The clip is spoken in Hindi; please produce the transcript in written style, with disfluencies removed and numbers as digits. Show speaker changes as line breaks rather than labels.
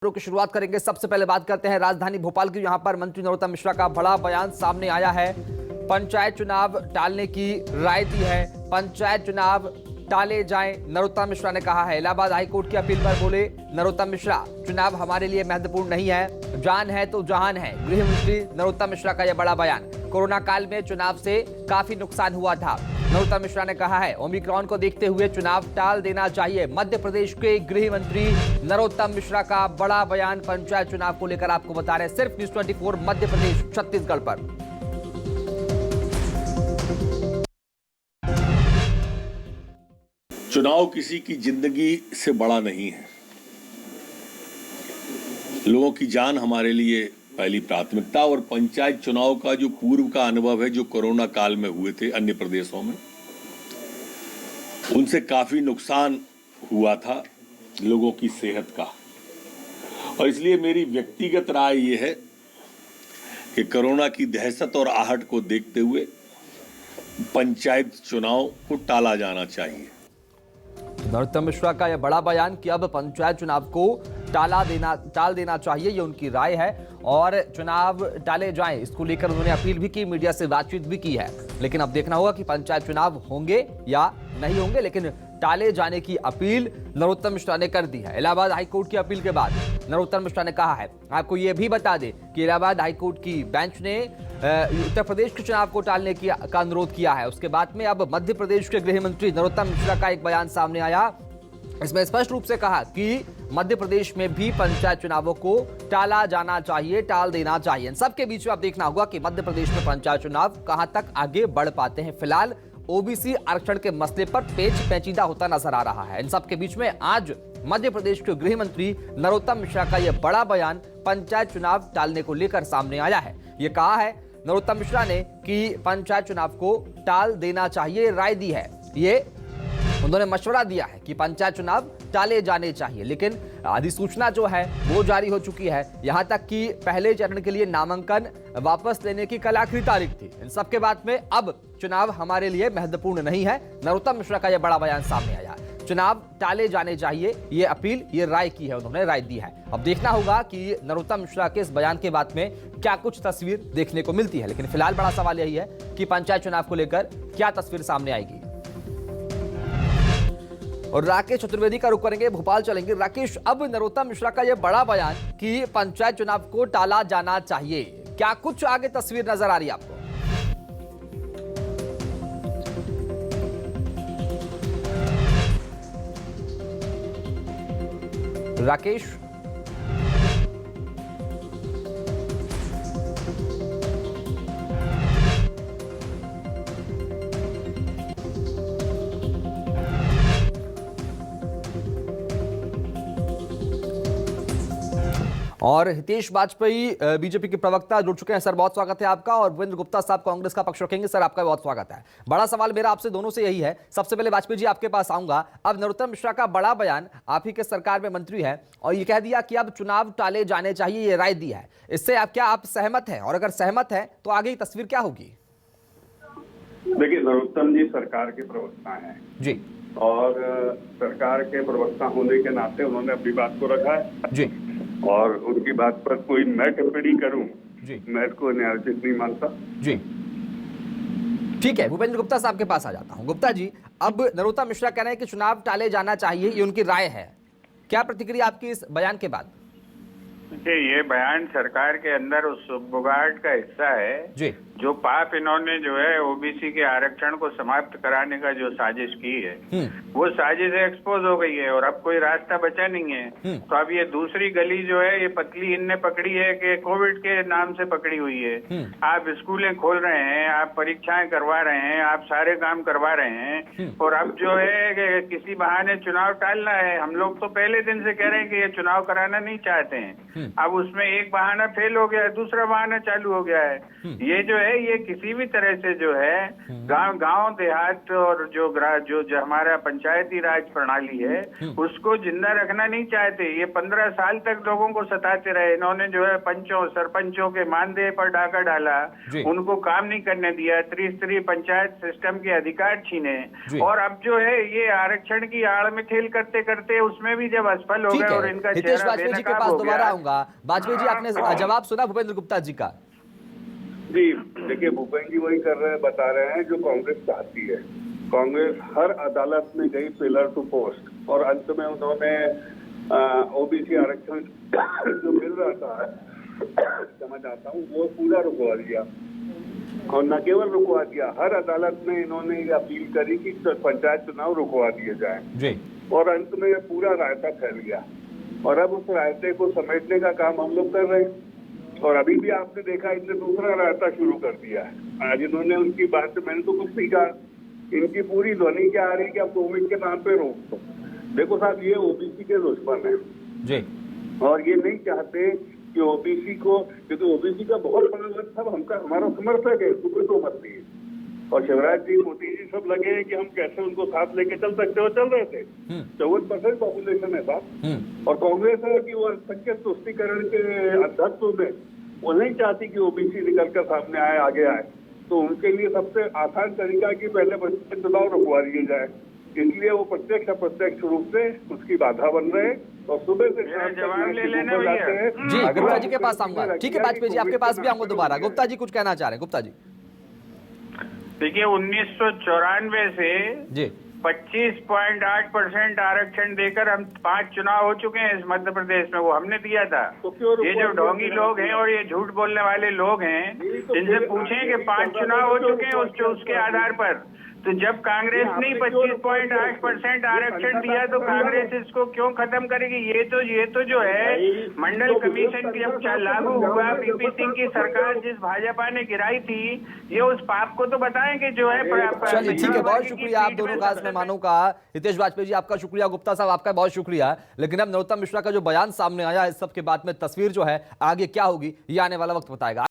खबरों की शुरुआत करेंगे। सबसे पहले बात करते हैं राजधानी भोपाल की। यहां पर मंत्री नरोत्तम मिश्रा का बड़ा बयान सामने आया है। पंचायत चुनाव टालने की राय दी है। पंचायत चुनाव टाले जाएं, नरोत्तम मिश्रा ने कहा है। इलाहाबाद हाईकोर्ट की अपील पर बोले नरोत्तम मिश्रा, चुनाव हमारे लिए महत्वपूर्ण नहीं है, जान है तो जहान है। गृह मंत्री नरोत्तम मिश्रा का यह बड़ा बयान। कोरोना काल में चुनाव से काफी नुकसान हुआ था। नरोत्तम मिश्रा ने कहा है ओमिक्रॉन को देखते हुए चुनाव टाल देना चाहिए। मध्य प्रदेश के गृह मंत्री नरोत्तम मिश्रा का बड़ा बयान पंचायत चुनाव को लेकर आपको बता रहे हैं, सिर्फ न्यूज़ 24 मध्य प्रदेश छत्तीसगढ़ पर।
चुनाव किसी की जिंदगी से बड़ा नहीं है। लोगों की जान हमारे लिए पहली प्राथमिकता। और पंचायत चुनाव का जो पूर्व का अनुभव है, जो कोरोना काल में हुए थे अन्य प्रदेशों में, उनसे काफी नुकसान हुआ था लोगों की सेहत का। और इसलिए मेरी व्यक्तिगत राय ये है कि कोरोना की दहशत और आहट को देखते हुए पंचायत चुनाव को टाला जाना चाहिए।
नरोत्तम मिश्रा का यह बड़ा बयान कि अब पंचायत चुनाव को टाल देना चाहिए, ये उनकी राय है। और चुनाव टाले जाएं, इसको लेकर उन्होंने अपील भी की, मीडिया से बातचीत भी की है। लेकिन अब देखना होगा कि पंचायत चुनाव होंगे या नहीं होंगे, लेकिन टाले जाने की अपील नरोत्तम मिश्रा ने कर दी है। इलाहाबाद हाईकोर्ट की अपील के बाद नरोत्तम मिश्रा ने कहा है, आपको यह भी बता दें कि इलाहाबाद हाईकोर्ट की बेंच ने उत्तर प्रदेश के चुनाव को टालने का अनुरोध किया है। उसके बाद में अब मध्य प्रदेश के गृह मंत्री नरोत्तम मिश्रा का एक बयान सामने आया। इसमें स्पष्ट रूप से कहा कि मध्य प्रदेश में भी पंचायत चुनावों को टाला जाना चाहिए, टाल देना चाहिए। इन सबके बीच में अब देखना होगा कि मध्य प्रदेश में पंचायत चुनाव कहां तक आगे बढ़ पाते हैं। फिलहाल ओबीसी आरक्षण के मसले पर पेचीदा होता नजर आ रहा है। इन सबके बीच में आज मध्य प्रदेश के गृह मंत्री नरोत्तम मिश्रा का यह बड़ा बयान पंचायत चुनाव टालने को लेकर सामने आया है। यह कहा है नरोत्तम मिश्रा ने कि पंचायत चुनाव को टाल देना चाहिए, राय दी है। ये उन्होंने मशवरा दिया है कि पंचायत चुनाव टाले जाने चाहिए, लेकिन अधिसूचना जो है वो जारी हो चुकी है। यहां तक कि पहले चरण के लिए नामांकन वापस लेने की कल आखिरी तारीख थी। इन सबके बाद में अब चुनाव हमारे लिए महत्वपूर्ण नहीं है, नरोत्तम मिश्रा का यह बड़ा बयान सामने आया। चुनाव टाले जाने चाहिए, ये अपील, ये राय की है, उन्होंने राय दी है। अब देखना होगा कि नरोत्तम मिश्रा के इस बयान के बाद में क्या कुछ तस्वीर देखने को मिलती है। लेकिन फिलहाल बड़ा सवाल यही है कि पंचायत चुनाव को लेकर क्या तस्वीर सामने आएगी। और राकेश चतुर्वेदी का रुख करेंगे, भोपाल चलेंगे। राकेश, अब नरोत्तम मिश्रा का यह बड़ा बयान कि पंचायत चुनाव को टाला जाना चाहिए, क्या कुछ आगे तस्वीर नजर आ रही है आपको? राकेश, और हितेश वाजपेयी बीजेपी के प्रवक्ता जुड़ चुके हैं। सर, बहुत स्वागत है आपका। और भूपेंद्र गुप्ता साहब कांग्रेस का पक्ष रखेंगे। सर, आपका बहुत स्वागत है। बड़ा सवाल मेरा आपसे दोनों से यही है। सबसे पहले वाजपेयी जी आपके पास आऊंगा। अब नरोत्तम मिश्रा का बड़ा बयान, आप ही के सरकार में मंत्री है, और ये कह दिया कि अब चुनाव टाले जाने चाहिए, ये राय दी है। इससे आप सहमत है? और अगर सहमत है तो आगे की तस्वीर क्या होगी?
देखिए, नरोत्तम जी सरकार के प्रवक्ता हैं
जी,
और सरकार के प्रवक्ता होने के नाते उन्होंने अपनी बात को रखा है
जी,
और उनकी बात पर कोई मैं टिप्पणी करूं,
जी,
मैं इसको न्यायोचित नहीं मानता।
जी, ठीक है। भूपेंद्र गुप्ता साहब के पास आ जाता हूं। गुप्ता जी, अब नरोत्तम मिश्रा कह रहे हैं कि चुनाव टाले जाना चाहिए, ये उनकी राय है। क्या प्रतिक्रिया आपकी इस बयान के बाद?
ये बयान सरकार के अंदर उस बुगाहट का हिस्सा है
जी,
जो पाप इन्होंने जो है ओबीसी के आरक्षण को समाप्त कराने का जो साजिश की है, वो साजिश एक्सपोज हो गई है और अब कोई रास्ता बचा नहीं है। तो अब ये दूसरी गली जो है, ये पतली इनने पकड़ी है कि कोविड के नाम से पकड़ी हुई है। आप स्कूलें खोल रहे हैं, आप परीक्षाएं करवा रहे हैं, आप सारे काम करवा रहे हैं, और अब जो है कि किसी बहाने चुनाव टालना है। हम लोग तो पहले दिन से कह रहे हैं कि ये चुनाव कराना नहीं चाहते हैं, अब उसमें एक बहाना फेल हो गया है, दूसरा बहाना चालू हो गया है। ये जो है ये किसी भी तरह से जो है गांव देहात और जो हमारा पंचायती राज प्रणाली है उसको जिंदा रखना नहीं चाहते। ये 15 साल तक लोगों को सताते रहे। इन्होंने जो है पंचों सरपंचों के मानदेय पर डाका डाला, उनको काम नहीं करने दिया, त्रिस्तरीय पंचायत सिस्टम के अधिकार छीने, और अब जो है ये आरक्षण की आड़ में खेल करते करते उसमें भी जब असफल हो गए और इनका
हितेश वाजपेयी जी के पास दोबारा आऊंगा। वाजपेयी जी, आपने जवाब सुना भूपेंद्र गुप्ता जी का?
जी देखिए, भूपेंद्र जी वही कर रहे हैं, बता रहे हैं जो कांग्रेस चाहती है। कांग्रेस हर अदालत में गई पिलर टू पोस्ट, और अंत में उन्होंने ओबीसी आरक्षण जो मिल रहा था समझ आता हूँ वो पूरा रुकवा दिया, और न केवल रुकवा दिया, हर अदालत में इन्होंने ये अपील करी कि पंचायत चुनाव रुकवा दिए जाए, और अंत में ये पूरा रायता फैल गया। और अब उस रायते को समेटने का काम हम लोग कर रहे हैं, और अभी भी आपने देखा इनने दूसरा रायता शुरू कर दिया है। आज इन्होंने उनकी बात से मैंने तो कुछ नहीं कहा, इनकी पूरी ध्वनि क्या आ रही है कि अब कोविड के नाम पे रोक दो। देखो साहब, ये ओबीसी के दुश्मन है जी, और ये नहीं चाहते कि ओबीसी को, क्योंकि ओबीसी का बहुत बड़ा वर्ग सब हमारा समर्थक है, कोई तो मत नहीं। और शिवराज जी, मोदी जी सब लगे हैं कि हम कैसे उनको साथ लेके चल सकते हो, चल रहे थे। 54% पॉपुलेशन है साहब, और कांग्रेस है कि वो अल्पसंख्यक तुष्टीकरण के अध्यक्ष में वो नहीं चाहती कि ओबीसी निकल कर सामने आए, आगे आए। तो उनके लिए सबसे आसान तरीका कि पहले पंचायत चुनाव रुकवा दिए जाए, इसलिए वो प्रत्यक्ष अप्रत्यक्ष रूप से उसकी बाधा बन रहे, और सुबह से
जवाब ले लेने जाते हैं।
जी, गुप्ता जी के पास आऊंगा। ठीक है वाजपेयी जी, आपके पास भी आऊंगा दोबारा। गुप्ता जी कुछ कहना चाह रहे हैं? गुप्ता जी
देखिए, 1994 से जी 25.8% आरक्षण देकर हम 5 चुनाव हो चुके हैं इस मध्य प्रदेश में, वो हमने दिया था। ये जो ढोंगी लोग हैं और ये झूठ बोलने वाले लोग हैं, इनसे पूछें कि 5 चुनाव हो चुके हैं उसके आधार पर। तो जब कांग्रेस ने 25.8% आरक्षण दिया तो कांग्रेस इसको क्यों खत्म करेगी? ये तो जो है मंडल कमीशन की जब लागू हुआ, पीपी सिंह की सरकार जिस भाजपा ने गिराई थी, ये उस पाप को तो बताएं कि जो है।
चलिए ठीक है, बहुत शुक्रिया आप दोनों का मेहमानों का। हितेश वाजपेयी जी आपका शुक्रिया, गुप्ता साहब आपका बहुत शुक्रिया। लेकिन अब नरोत्तम मिश्रा का जो बयान सामने आया, इस सब के बाद में तस्वीर जो है आगे क्या होगी ये आने वाला वक्त बताएगा।